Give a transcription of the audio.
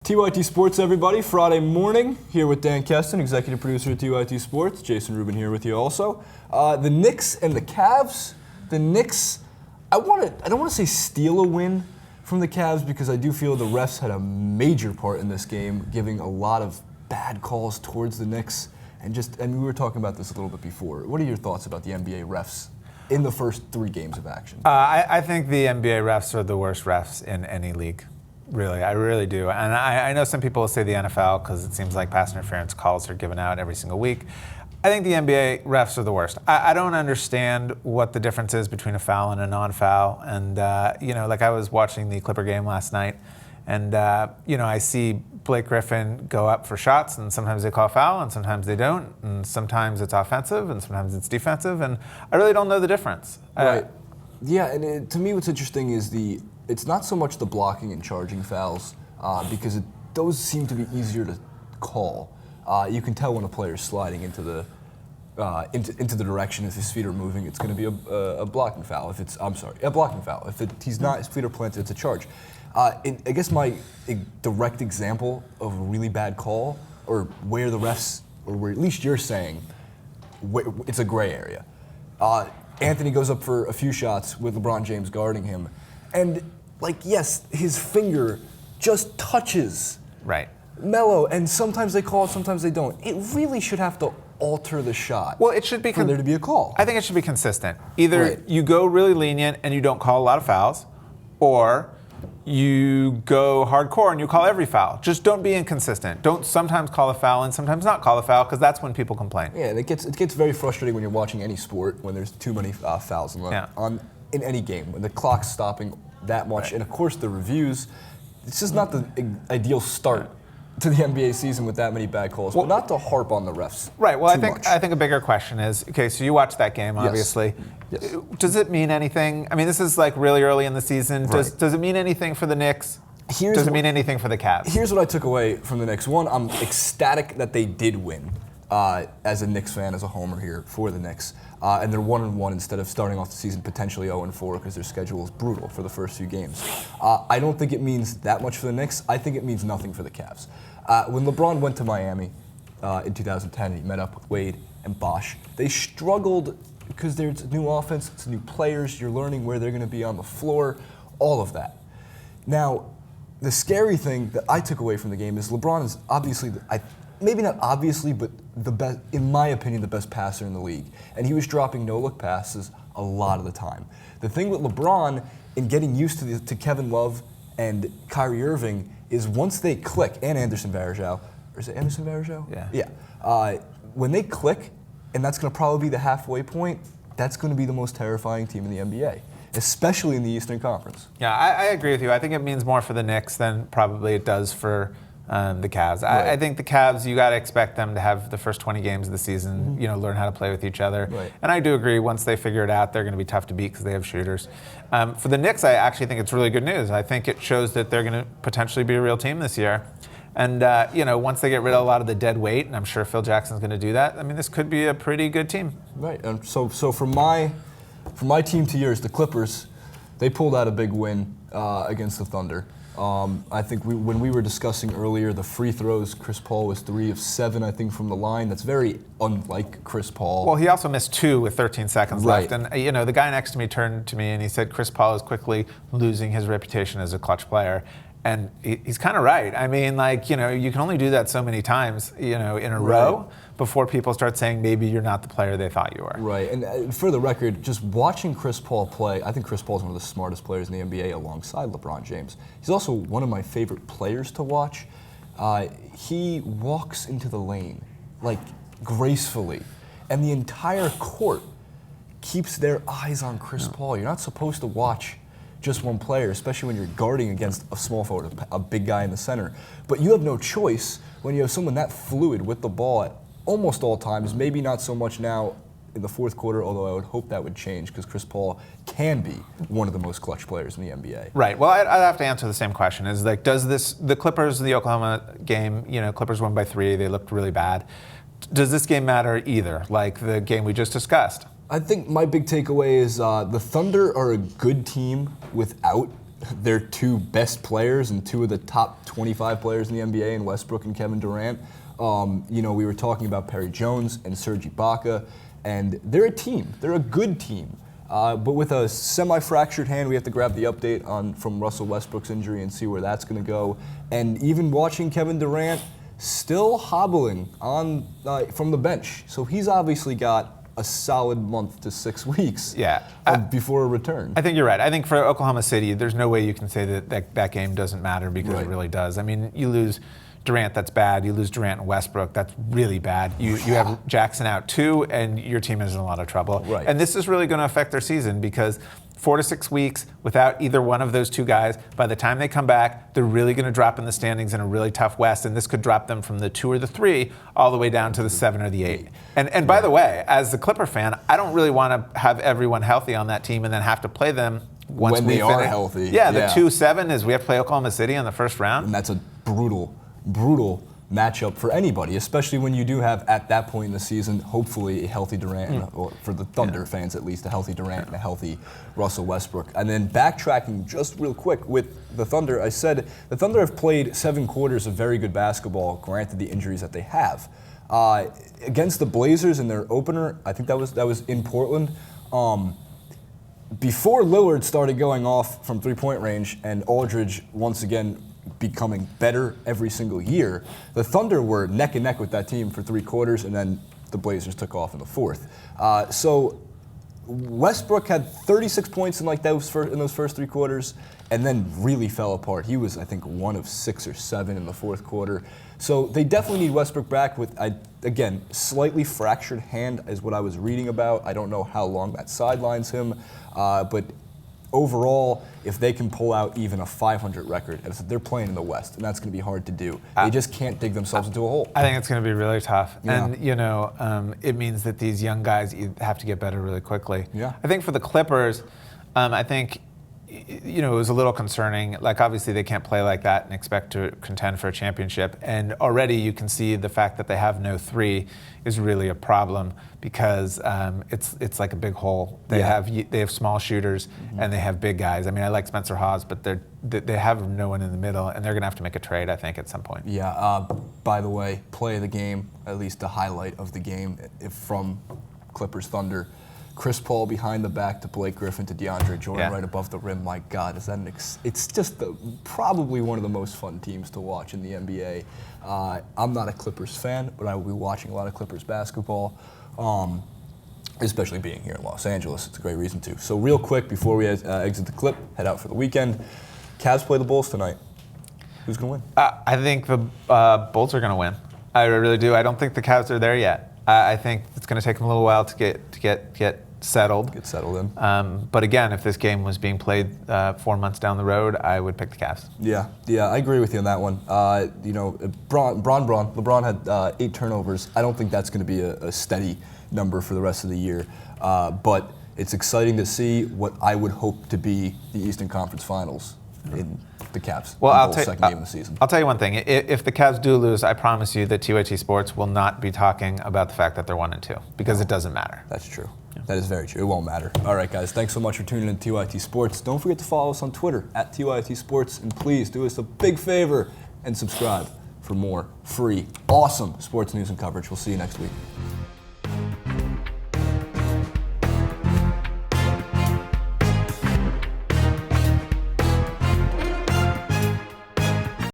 TYT Sports, everybody. Friday morning here with Dan Keston, executive producer at TYT Sports. Jason Rubin here with you also. The Knicks and the Cavs. The Knicks, I don't want to say steal a win from the Cavs because I do feel the refs had a major part in this game, giving a lot of bad calls towards the Knicks. And we were talking about this a little bit before. What are your thoughts about the NBA refs in the first 3 games of action? I think the NBA refs are the worst refs in any league. Really, I really do. And I know some people will say the NFL because it seems like pass interference calls are given out every single week. I think the NBA refs are the worst. I don't understand what the difference is between a foul and a non-foul. And, like I was watching the Clipper game last night, and, I see Blake Griffin go up for shots, and sometimes they call a foul, and sometimes they don't. And sometimes it's offensive, and sometimes it's defensive. And I really don't know the difference. Right. Yeah, and to me what's interesting is it's not so much the blocking and charging fouls, because those seem to be easier to call. You can tell when a player is sliding into the direction if his feet are moving. It's going to be a blocking foul. A blocking foul. If he's not, his feet are planted, it's a charge. I guess my direct example of a really bad call, or where the refs, or where at least you're saying, it's a gray area. Anthony goes up for a few shots with LeBron James guarding him, and yes, his finger just touches Melo, and sometimes they call it, sometimes they don't. It really should have to alter the shot. Well, it should be for there to be a call. I think it should be consistent. Either you go really lenient and you don't call a lot of fouls, or you go hardcore and you call every foul. Just don't be inconsistent. Don't sometimes call a foul and sometimes not call a foul, because that's when people complain. Yeah, and it gets very frustrating when you're watching any sport when there's too many fouls in any game, when the clock's stopping that much. And of course the reviews, it's just not the ideal start to the NBA season with that many bad calls, but not to harp on the refs. Right. Well, I think a bigger question is, okay, so you watched that game, obviously. Yes. Does it mean anything? I mean, this is really early in the season. Does it mean anything for the Knicks? Does it mean anything for the Cavs? Here's what I took away from the Knicks. One, I'm ecstatic that they did win. As a Knicks fan, as a homer here for the Knicks. And they're 1-1 instead of starting off the season potentially 0-4 because their schedule is brutal for the first few games. I don't think it means that much for the Knicks. I think it means nothing for the Cavs. When LeBron went to Miami in 2010, he met up with Wade and Bosh. They struggled because there's a new offense, it's new players, you're learning where they're going to be on the floor, all of that. Now, the scary thing that I took away from the game is LeBron is obviously, maybe not obviously, but the best, in my opinion, the best passer in the league. And he was dropping no-look passes a lot of the time. The thing with LeBron in getting used to Kevin Love and Kyrie Irving is once they click, and Anderson Varejao, or is it Anderson Varejao? Yeah. When they click, and that's going to probably be the halfway point, that's going to be the most terrifying team in the NBA, especially in the Eastern Conference. Yeah, I agree with you. I think it means more for the Knicks than probably it does for the Cavs. I think the Cavs, you got to expect them to have the first 20 games of the season, learn how to play with each other. Right. And I do agree, once they figure it out, they're going to be tough to beat because they have shooters. For the Knicks, I actually think it's really good news. I think it shows that they're going to potentially be a real team this year. And, once they get rid of a lot of the dead weight, and I'm sure Phil Jackson's going to do that, I mean, this could be a pretty good team. Right. And so from my team to yours, the Clippers, they pulled out a big win against the Thunder. I think when we were discussing earlier the free throws, Chris Paul was 3 of 7, I think, from the line. That's very unlike Chris Paul. Well, he also missed 2 with 13 seconds left. And, the guy next to me turned to me and he said Chris Paul is quickly losing his reputation as a clutch player. And he's kind of right. I mean, you can only do that so many times, in a row before people start saying maybe you're not the player they thought you were. Right. And for the record, just watching Chris Paul play, I think Chris Paul is one of the smartest players in the NBA alongside LeBron James. He's also one of my favorite players to watch. He walks into the lane, gracefully. And the entire court keeps their eyes on Chris Paul. You're not supposed to watch just one player, especially when you're guarding against a small forward, a big guy in the center. But you have no choice when you have someone that fluid with the ball at almost all times, maybe not so much now in the fourth quarter, although I would hope that would change because Chris Paul can be one of the most clutch players in the NBA. Right. Well, I'd have to answer the same question. Is does the Clippers, the Oklahoma game, Clippers won by 3, they looked really bad. Does this game matter either, like the game we just discussed? I think my big takeaway is the Thunder are a good team without their two best players and two of the top 25 players in the NBA in Westbrook and Kevin Durant. We were talking about Perry Jones and Serge Ibaka, and they're a team. They're a good team. But with a semi-fractured hand, we have to grab the update from Russell Westbrook's injury and see where that's going to go. And even watching Kevin Durant still hobbling on from the bench. So he's obviously got a solid month to 6 weeks before a return. I think you're right. I think for Oklahoma City, there's no way you can say that game doesn't matter, because it really does. I mean, you lose Durant, that's bad. You lose Durant and Westbrook, that's really bad. You have Jackson out too, and your team is in a lot of trouble. Right. And this is really going to affect their season, because 4 to 6 weeks without either one of those two guys, by the time they come back, they're really going to drop in the standings in a really tough West, and this could drop them from the 2 or the 3 all the way down to the 7 or the 8. And by the way, as the Clipper fan, I don't really want to have everyone healthy on that team and then have to play them once when they are healthy. Yeah, the 2-7 is we have to play Oklahoma City in the first round. And that's a brutal matchup for anybody, especially when you do have, at that point in the season, hopefully a healthy Durant, or for the Thunder fans at least, a healthy Durant and a healthy Russell Westbrook. And then backtracking just real quick with the Thunder, I said the Thunder have played 7 quarters of very good basketball, granted the injuries that they have. Against the Blazers in their opener, I think that was in Portland, before Lillard started going off from three-point range and Aldridge once again becoming better every single year, the Thunder were neck and neck with that team for 3 quarters, and then the Blazers took off in the 4th. So Westbrook had 36 points in those first 3 quarters, and then really fell apart. He was, I think, 1 of 6 or 7 in the 4th quarter. So they definitely need Westbrook back with, again, slightly fractured hand is what I was reading about. I don't know how long that sidelines him, but overall, if they can pull out even a 500 record, they're playing in the West, and that's going to be hard to do. They just can't dig themselves into a hole. I think it's going to be really tough. Yeah. And, it means that these young guys have to get better really quickly. Yeah. I think for the Clippers, I think, it was a little concerning. Like, obviously, they can't play like that and expect to contend for a championship. And already you can see the fact that they have no 3 is really a problem, because it's like a big hole. They have small shooters, and they have big guys. I mean, I like Spencer Hawes, but they have no one in the middle, and they're going to have to make a trade, I think, at some point. Yeah. By the way, play of the game, at least the highlight of the game, from Clippers Thunder. Chris Paul behind the back to Blake Griffin to DeAndre Jordan right above the rim. My God, it's just probably one of the most fun teams to watch in the NBA. I'm not a Clippers fan, but I will be watching a lot of Clippers basketball, especially being here in Los Angeles. It's a great reason to. So real quick, before we exit the clip, head out for the weekend, Cavs play the Bulls tonight. Who's going to win? I think the Bulls are going to win. I really do. I don't think the Cavs are there yet. I think it's going to take them a little while to get settled. Get settled in. But again, if this game was being played 4 months down the road, I would pick the Cavs. Yeah, I agree with you on that one. LeBron had 8 turnovers. I don't think that's going to be a steady number for the rest of the year. But it's exciting to see what I would hope to be the Eastern Conference Finals in the Cavs. Well, second game of the season. I'll tell you one thing. If the Cavs do lose, I promise you that TYT Sports will not be talking about the fact that they're 1-2, because it doesn't matter. That's true. That is very true. It won't matter. All right, guys. Thanks so much for tuning in to TYT Sports. Don't forget to follow us on Twitter at TYT Sports, and please do us a big favor and subscribe for more free, awesome sports news and coverage. We'll see you next week.